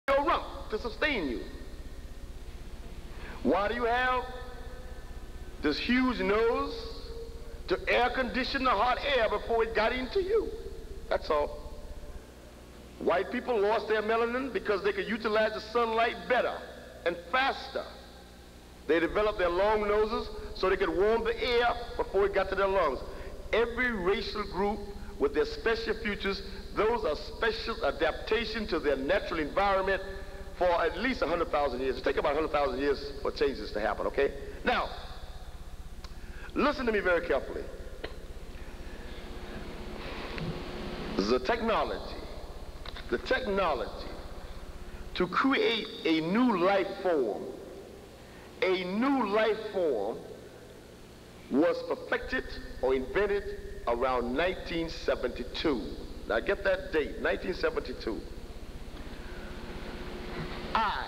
your rump to sustain you. Why do you have this huge nose? To air condition the hot air before it got into you. That's all. White people lost their melanin because they could utilize the sunlight better and faster. They developed their long noses so they could warm the air before it got to their lungs. Every racial group with their special features, those are special adaptation to their natural environment for at least 100,000 years. It takes about 100,000 years for changes to happen, okay? Now, listen to me very carefully. The technology to create a new life form was perfected or invented around 1972. Now get that date, 1972. I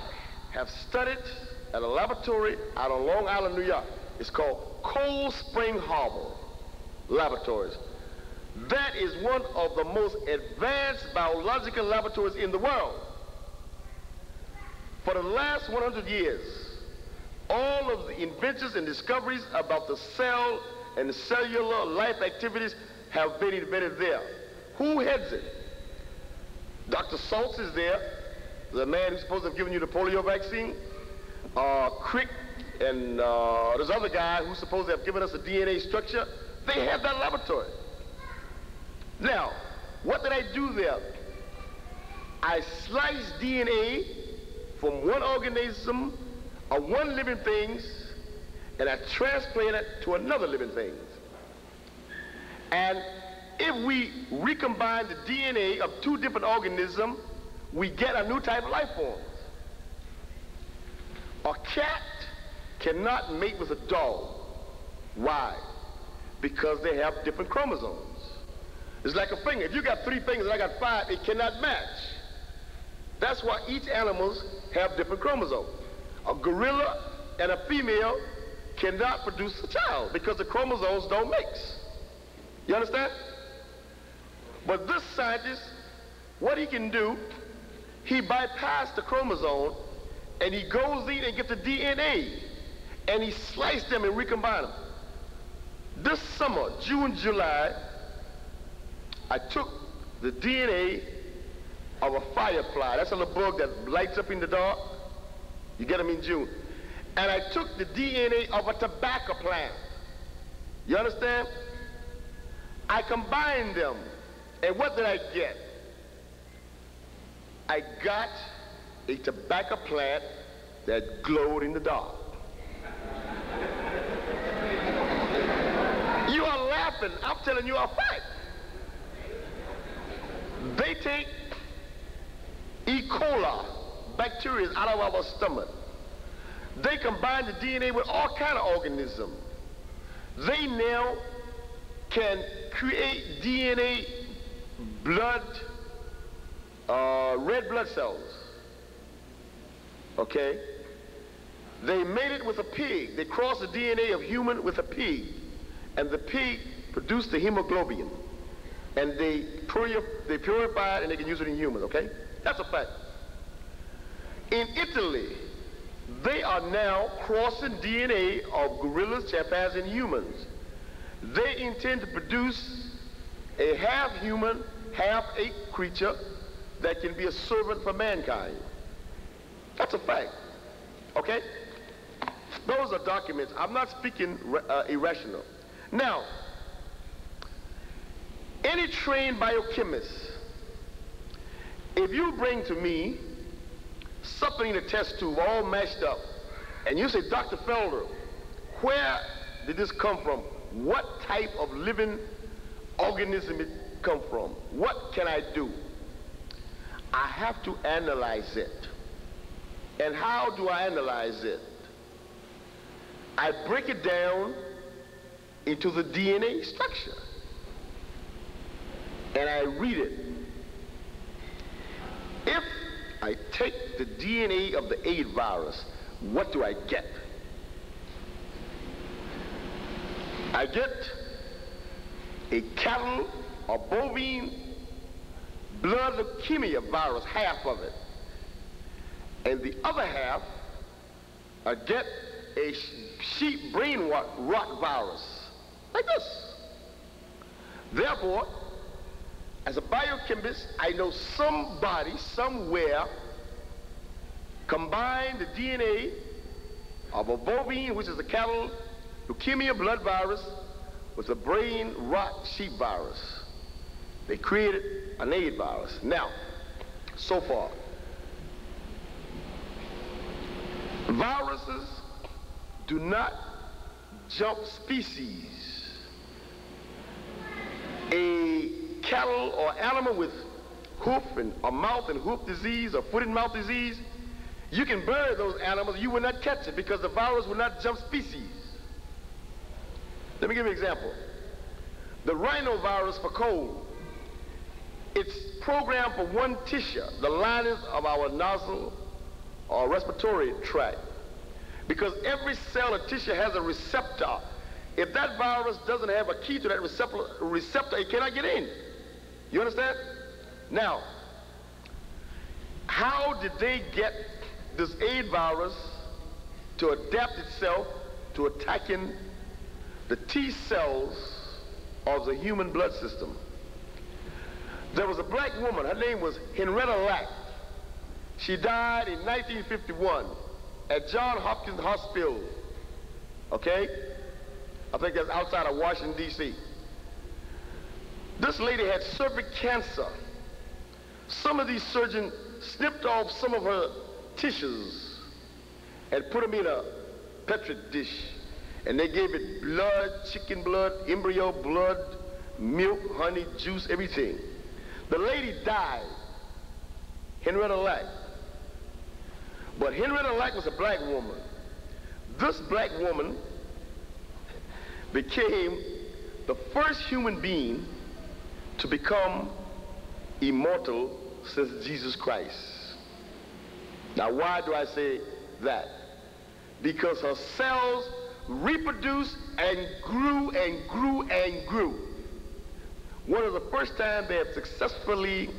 have studied at a laboratory out on Long Island, New York. It's called Cold Spring Harbor Laboratories. That is one of the most advanced biological laboratories in the world. For the last 100 years, all of the inventions and discoveries about the cell and the cellular life activities have been invented there. Who heads it? Dr. Saltz is there, the man who's supposed to have given you the polio vaccine. Crick and this other guy who's supposed to have given us the DNA structure. They have that laboratory. Now, what did I do there? I sliced DNA from one organism or one living thing, and I transplanted it to another living thing. And if we recombine the DNA of two different organisms, we get a new type of life form. A cat cannot mate with a dog. Why? Because they have different chromosomes. It's like a finger. If you got 3 fingers and I got 5, it cannot match. That's why each animals have different chromosomes. A gorilla and a female cannot produce a child because the chromosomes don't mix. You understand? But this scientist, what he can do, he bypassed the chromosome and he goes in and gets the DNA and he sliced them and recombined them. This summer, June, July, I took the DNA of a firefly. That's a little bug that lights up in the dark. You get them in June. And I took the DNA of a tobacco plant. You understand? I combined them. And what did I get? I got a tobacco plant that glowed in the dark. You are laughing. I'm telling you a fact. They take E. coli, bacteria out of our stomach. They combine the DNA with all kinds of organisms. They now can create DNA blood, red blood cells. Okay? They made it with a pig. They crossed the DNA of human with a pig. And the pig produced the hemoglobin. And they purify it and they can use it in humans, okay? That's a fact. In Italy, they are now crossing DNA of gorillas, chimpanzees, and humans. They intend to produce a half human, half ape creature that can be a servant for mankind. That's a fact, okay? Those are documents. I'm not speaking irrational. Now, any trained biochemist, if you bring to me something in a test tube all mashed up, and you say, Dr. Felder, where did this come from? What type of living organism it come from? What can I do? I have to analyze it. And how do I analyze it? I break it down into the DNA structure. And I read it. If I take the DNA of the AIDS virus, what do I get? I get a cattle or bovine blood leukemia virus, half of it. and the other half get a sheep brain rot virus, like this. Therefore, as a biochemist, I know somebody somewhere combined the DNA of a bovine, which is a cattle leukemia blood virus, with a brain rot sheep virus. They created an AIDS virus. Now, so far, viruses do not jump species. A cattle or animal with hoof and a mouth and hoof disease or foot and mouth disease, you can bury those animals, you will not catch it because the virus will not jump species. Let me give you an example. The rhinovirus for cold, it's programmed for one tissue, the linings of our nostril or respiratory tract, because every cell or tissue has a receptor. If that virus doesn't have a key to that receptor, it cannot get in. You understand? Now, how did they get this AIDS virus to adapt itself to attacking the T cells of the human blood system? There was a black woman, her name was Henrietta Lack. She died in 1951 at Johns Hopkins Hospital, okay? I think that's outside of Washington, D.C. This lady had cervical cancer. Some of these surgeons snipped off some of her tissues and put them in a Petri dish, and they gave it blood, chicken blood, embryo blood, milk, honey, juice, everything. The lady died, Henrietta Lack. But Henrietta Lack was a black woman. This black woman became the first human being to become immortal since Jesus Christ. Now, why do I say that? Because her cells reproduced and grew and grew and grew. One of the first times they have successfully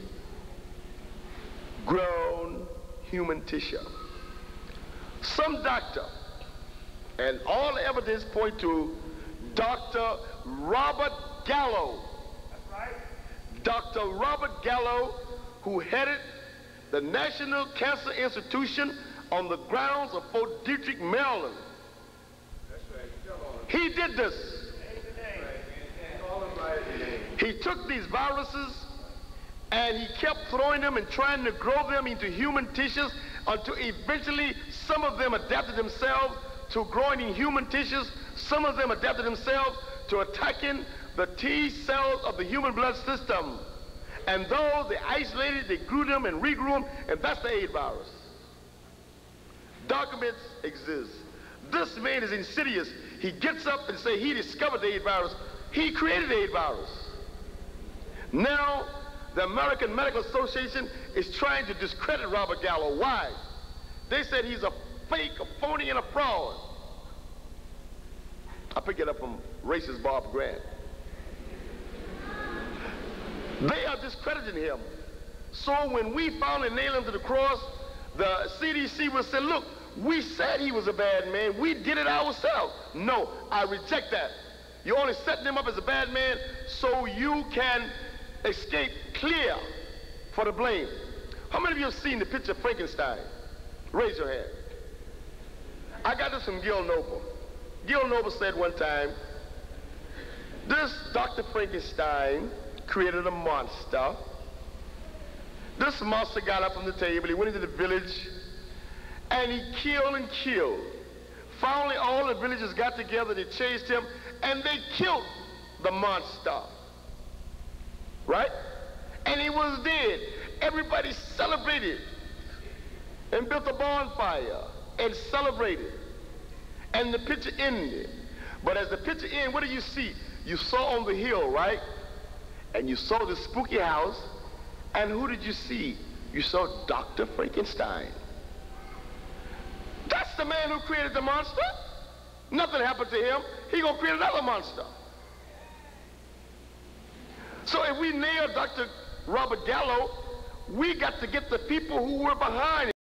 grown human tissue. Some doctor, and all the evidence point to Dr. Robert Gallo. That's right. Dr. Robert Gallo, who headed the National Cancer Institution on the grounds of Fort Detrick, Maryland. That's right. He did this. He took these viruses and he kept throwing them and trying to grow them into human tissues until eventually some of them adapted themselves to growing in human tissues. Some of them adapted themselves to attacking the T cells of the human blood system. And though they isolated, they grew them and regrew them, and that's the AIDS virus. Documents exist. This man is insidious. He gets up and says he discovered the AIDS virus. He created the AIDS virus. Now, the American Medical Association is trying to discredit Robert Gallo. Why? They said he's a fake, a phony, and a fraud. I picked it up from racist Bob Grant. They are discrediting him. So when we finally nail him to the cross, the CDC will say, look, we said he was a bad man. We did it ourselves. No, I reject that. You're only setting him up as a bad man so you can escape clear for the blame. How many of you have seen the picture of Frankenstein? Raise your hand. I got this from Gil Noble. Gil Noble said one time, this Dr. Frankenstein created a monster. This monster got up from the table, he went into the village, and he killed and killed. Finally, all the villagers got together, they chased him, and they killed the monster. Right? And he was dead. Everybody celebrated and built a bonfire and celebrated. And the picture ended. But as the picture ended, what do you see? You saw on the hill, right? And you saw the spooky house. And who did you see? You saw Dr. Frankenstein. That's the man who created the monster. Nothing happened to him. He gonna create another monster. So if we nail Dr. Robert Gallo, we got to get the people who were behind it.